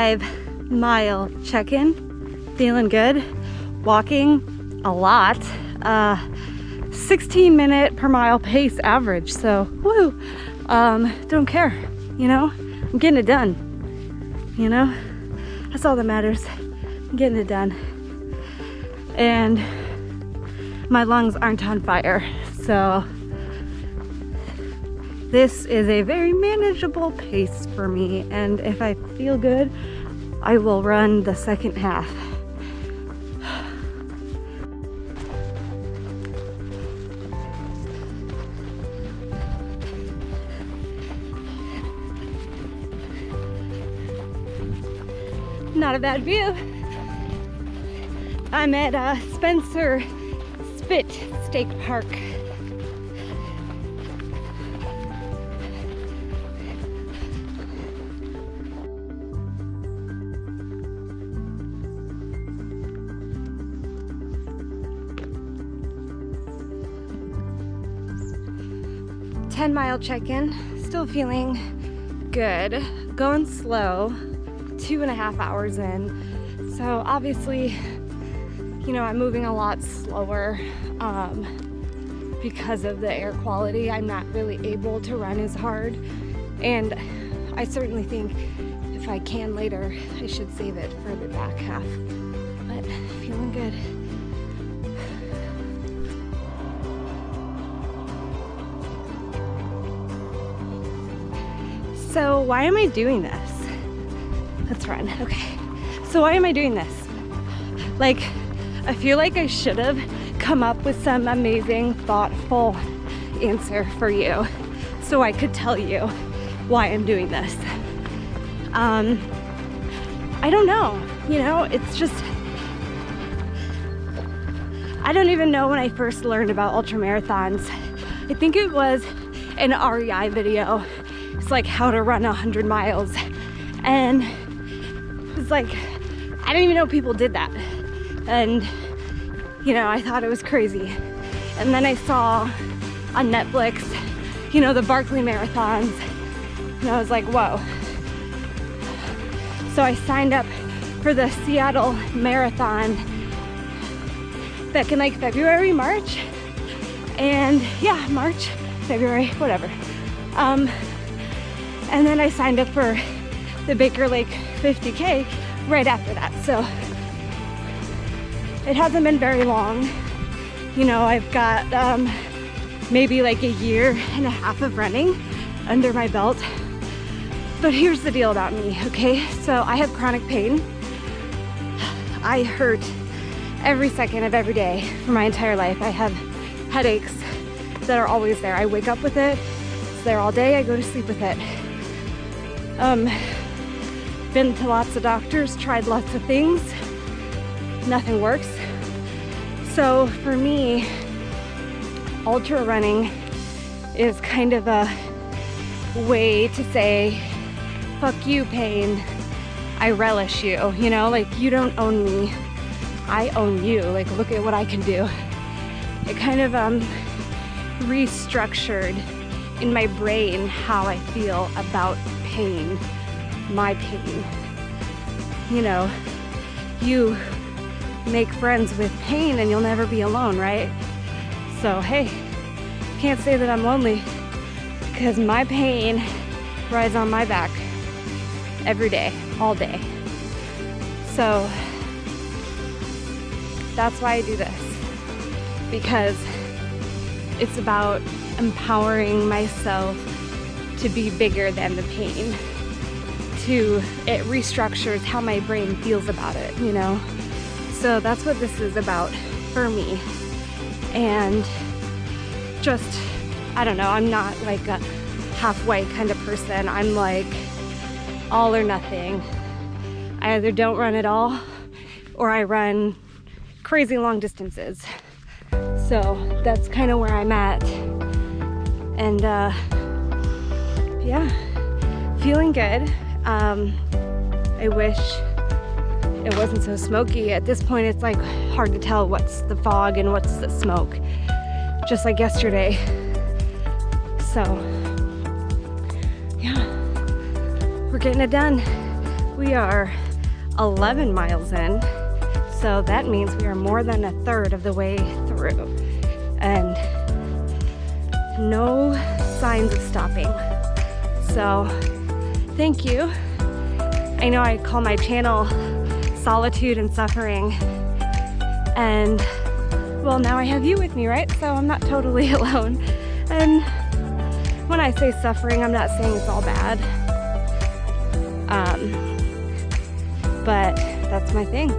5-mile check-in. Feeling good. Walking a lot. 16-minute per mile pace average. So, woo. Don't care. You know, I'm getting it done. You know, that's all that matters. I'm getting it done. And my lungs aren't on fire. So this is a very manageable pace for me, and if I feel good, I will run the second half. Not a bad view. I'm at Spencer Spit State Park. Ten-mile check-in, still feeling good, going slow, 2.5 hours in. So obviously, you know, I'm moving a lot slower because of the air quality. I'm not really able to run as hard, and I certainly think if I can later, I should save it for the back half, but feeling good. So why am I doing this? Let's run. Okay. So why am I doing this? Like, I feel like I should have come up with some amazing, thoughtful answer for you so I could tell you why I'm doing this. I don't know. You know, it's just, I don't even know when I first learned about ultramarathons. I think it was an REI video. It's like how to run 100 miles. And it was like, I didn't even know people did that. And, you know, I thought it was crazy. And then I saw on Netflix, you know, the Barkley marathons. And I was like, whoa. So I signed up for the Seattle Marathon back in like February, March. And yeah, March, February, whatever. And then I signed up for the Baker Lake 50K right after that. So it hasn't been very long. You know, I've got maybe like 1.5 years of running under my belt. But here's the deal about me, okay? So I have chronic pain. I hurt every second of every day for my entire life. I have headaches that are always there. I wake up with it. It's there all day. I go to sleep with it. Been to lots of doctors, tried lots of things. Nothing works. So for me, ultra running is kind of a way to say, fuck you, pain. I relish you, you know, like you don't own me. I own you. Like, look at what I can do. It kind of restructured in my brain how I feel about pain, my pain. You know, you make friends with pain and you'll never be alone, right? So hey, can't say that I'm lonely because my pain rides on my back every day, all day. So that's why I do this, because it's about empowering myself to be bigger than the pain. It restructures how my brain feels about it, you know? So that's what this is about for me. And just, I don't know, I'm not like a halfway kind of person. I'm like all or nothing. I either don't run at all or I run crazy long distances. So that's kind of where I'm at. And yeah, feeling good. I wish it wasn't so smoky. At this point, it's like hard to tell what's the fog and what's the smoke, just like yesterday. So yeah, we're getting it done. We are 11 miles in, so that means we are more than a third of the way through, and no signs of stopping. So thank you. I know I call my channel Solitude and Suffering, and well, now I have you with me, right? So I'm not totally alone. And when I say suffering, I'm not saying it's all bad. But that's my thing.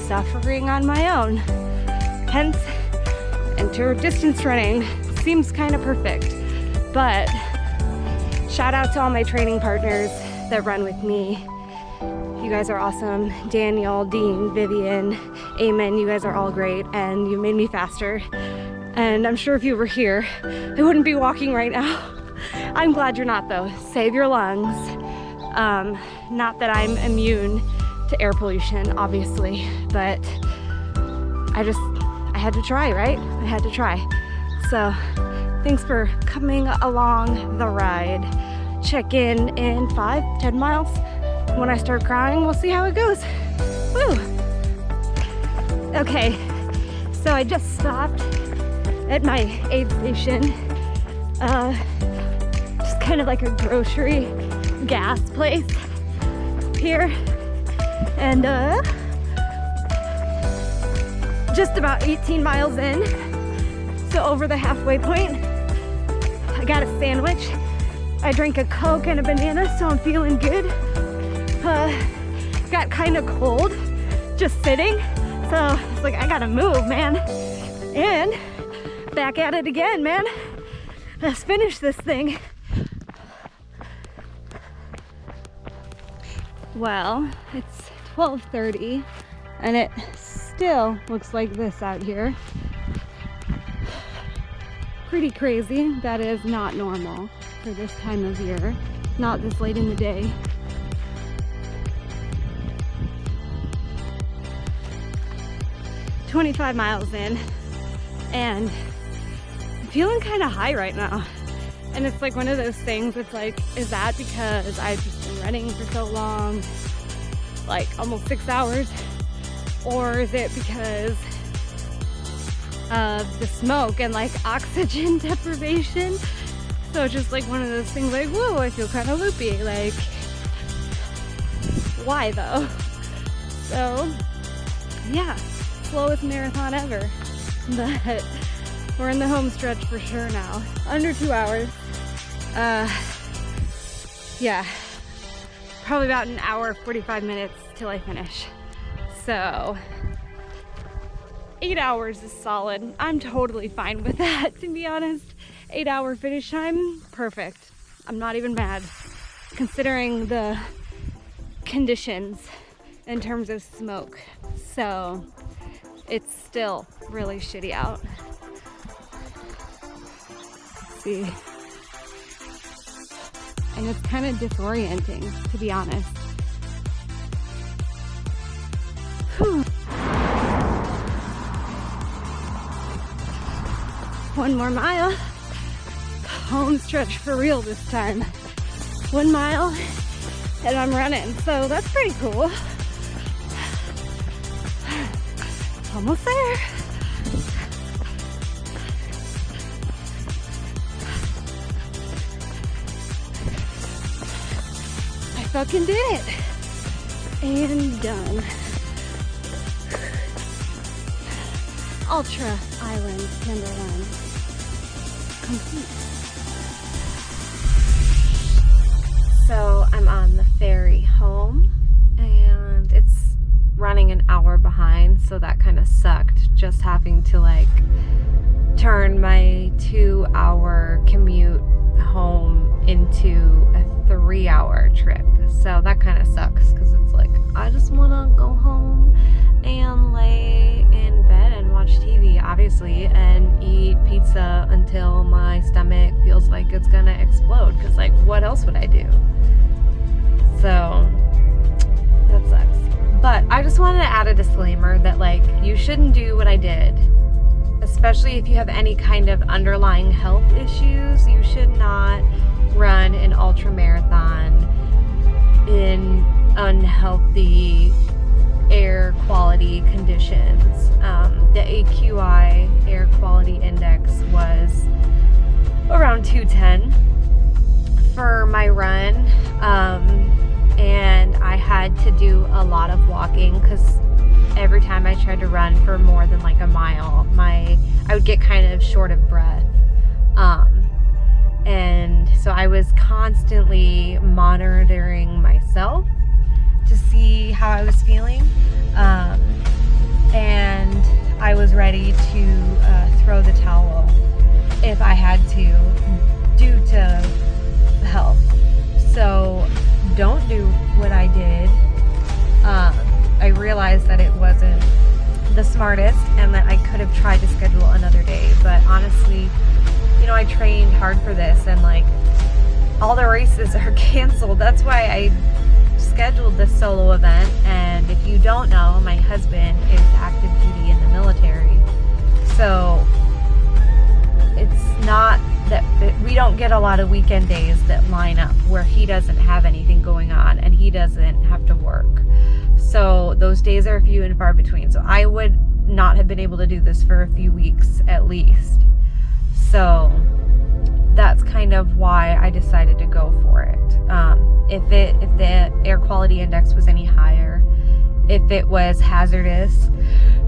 Suffering on my own. Hence, enter distance running. Seems kind of perfect. But shout out to all my training partners that run with me. You guys are awesome. Daniel, Dean, Vivian, Eamon, you guys are all great, and you made me faster. And I'm sure if you were here, I wouldn't be walking right now. I'm glad you're not though. Save your lungs. Not that I'm immune to air pollution, obviously, but I had to try, right? I had to try. So thanks for coming along the ride. Check in 5-10 miles. When I start crying, we'll see how it goes. Woo! Okay, so I just stopped at my aid station. Just kind of like a grocery gas place here. And just about 18 miles in, so over the halfway point. I got a sandwich. I drank a Coke and a banana, so I'm feeling good. Got kind of cold just sitting, so it's like I gotta move, man. And back at it again, man. Let's finish this thing. Well, it's 12:30 and it still looks like this out here. Pretty crazy. That is not normal for this time of year, not this late in the day. $25 miles in, and I'm feeling kind of high right now. And it's like one of those things, it's like, is that because I've just been running for so long, like almost 6 hours? Or is it because of the smoke and like oxygen deprivation? So it's just like one of those things like, whoa, I feel kind of loopy. Like, why though? So, yeah. Slowest marathon ever, but we're in the home stretch for sure now. Under 2 hours. Yeah, probably about an hour, 45 minutes till I finish. So 8 hours is solid. I'm totally fine with that, to be honest. 8-hour finish time, perfect. I'm not even mad, considering the conditions in terms of smoke. So it's still really shitty out. Let's see. And it's kind of disorienting, to be honest. Whew. 1 more mile. Home stretch for real this time. 1 mile and I'm running, so that's pretty cool. Almost there. I fucking did it. And done. Ultra Island Timberland complete. So I'm on the ferry home, and it's running an hour behind, so that kind of sucked, just having to like turn my 2-hour commute home into a 3-hour trip. So that kind of sucks, because it's like I just want to go home and lay in bed and watch TV, obviously, and eat pizza until my stomach feels like it's gonna explode, because like what else would I do? So that sucks. But I just wanted to add a disclaimer that like you shouldn't do what I did, especially if you have any kind of underlying health issues. You should not run an ultra marathon in unhealthy air quality conditions. The AQI, air quality index, was around 210 for my run, and I had to do a lot of walking because every time I tried to run for more than like a mile, I would get kind of short of breath. And so I was constantly monitoring myself to see how I was feeling. And I was ready to throw the towel if I had to, due to health. So don't do what I did. I realized that it wasn't the smartest and that I could have tried to schedule another day. But honestly, you know, I trained hard for this, and like all the races are canceled. That's why I scheduled this solo event. And if you don't know, my husband is active duty in the military, so it's not that we don't get a lot of weekend days that line up where he doesn't have anything going on and he doesn't have to work. So those days are few and far between. So I would not have been able to do this for a few weeks at least. So that's kind of why I decided to go for it. If the air quality index was any higher, if it was hazardous,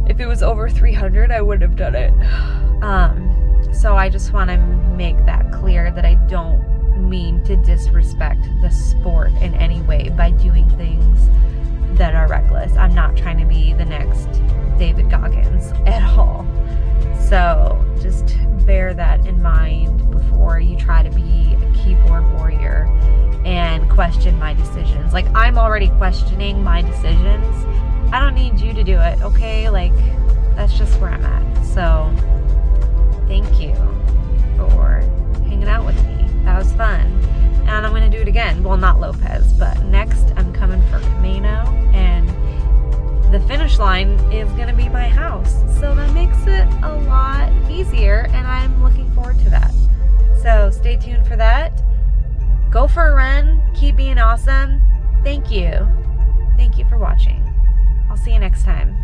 if it was over 300, I wouldn't have done it. So I just want to make that clear that I don't mean to disrespect the sport in any way by doing things that are reckless. I'm not trying to be the next David Goggins at all. So just bear that in mind before you try to be a keyboard warrior and question my decisions. Like, I'm already questioning my decisions. I don't need you to do it, okay? Like, that's just where I'm at. So thank you for hanging out with me. That was fun. And I'm going to do it again. Well, not Lopez, but next I'm coming for Camino, and the finish line is going to be my house. So that makes it a lot easier, and I'm looking forward to that. So stay tuned for that. Go for a run. Keep being awesome. Thank you. Thank you for watching. I'll see you next time.